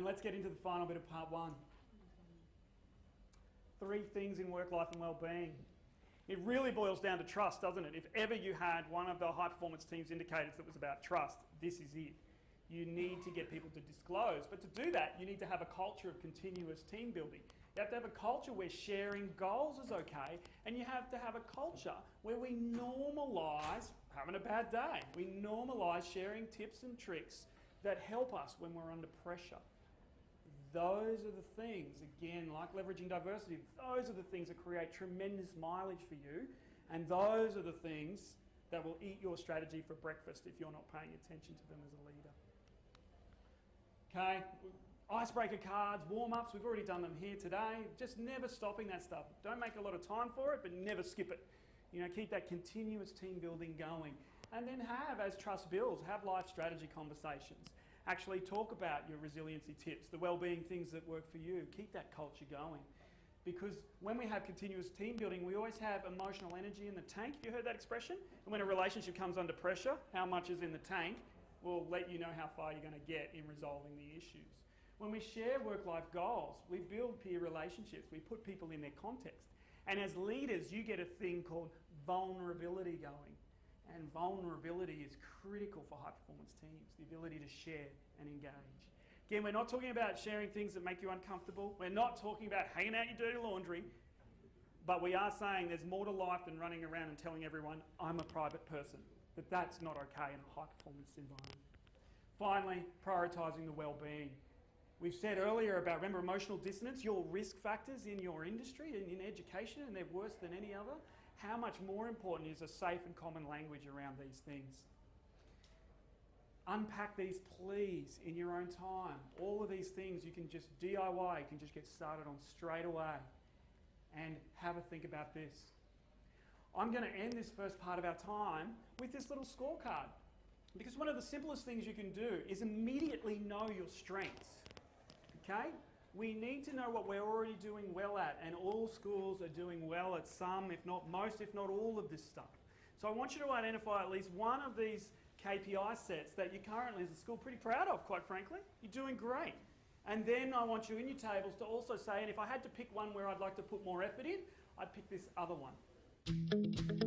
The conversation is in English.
let's get into the final bit of part one. 3 things in work life and well-being. It really boils down to trust, doesn't it? If ever you had one of the high performance teams indicators that was about trust, this is it. You need to get people to disclose. But to do that, you need to have a culture of continuous team building. You have to have a culture where sharing goals is okay, and you have to have a culture where we normalise having a bad day. We normalise sharing tips and tricks that help us when we're under pressure. Those are the things, again, like leveraging diversity, those are the things that create tremendous mileage for you, and those are the things that will eat your strategy for breakfast if you're not paying attention to them as a leader. Okay, icebreaker cards, warm-ups, we've already done them here today. Just never stopping that stuff. Don't make a lot of time for it, but never skip it. You know, keep that continuous team building going. And then have, as trust builds, have life strategy conversations. Actually talk about your resiliency tips, the well-being things that work for you. Keep that culture going. Because when we have continuous team building, we always have emotional energy in the tank. Have you heard that expression? And when a relationship comes under pressure, how much is in the tank will let you know how far you're going to get in resolving the issues. When we share work-life goals, we build peer relationships. We put people in their context. And as leaders, you get a thing called vulnerability going. And vulnerability is critical for high-performance teams, the ability to share and engage. Again, we're not talking about sharing things that make you uncomfortable. We're not talking about hanging out your dirty laundry. But we are saying there's more to life than running around and telling everyone, I'm a private person. But that's not okay in a high-performance environment. Finally, prioritising the well-being. We've said earlier about, remember, emotional dissonance, your risk factors in your industry and in education, and they're worse than any other. How much more important is a safe and common language around these things? Unpack these, please, in your own time. All of these things you can just DIY, you can just get started on straight away. And have a think about this. I'm going to end this first part of our time with this little scorecard. Because one of the simplest things you can do is immediately know your strengths. Okay? We need to know what we're already doing well at, and all schools are doing well at some, if not most, if not all of this stuff. So I want you to identify at least one of these KPI sets that you currently, as a school, pretty proud of, quite frankly. You're doing great. And then I want you in your tables to also say, and if I had to pick one where I'd like to put more effort in, I'd pick this other one.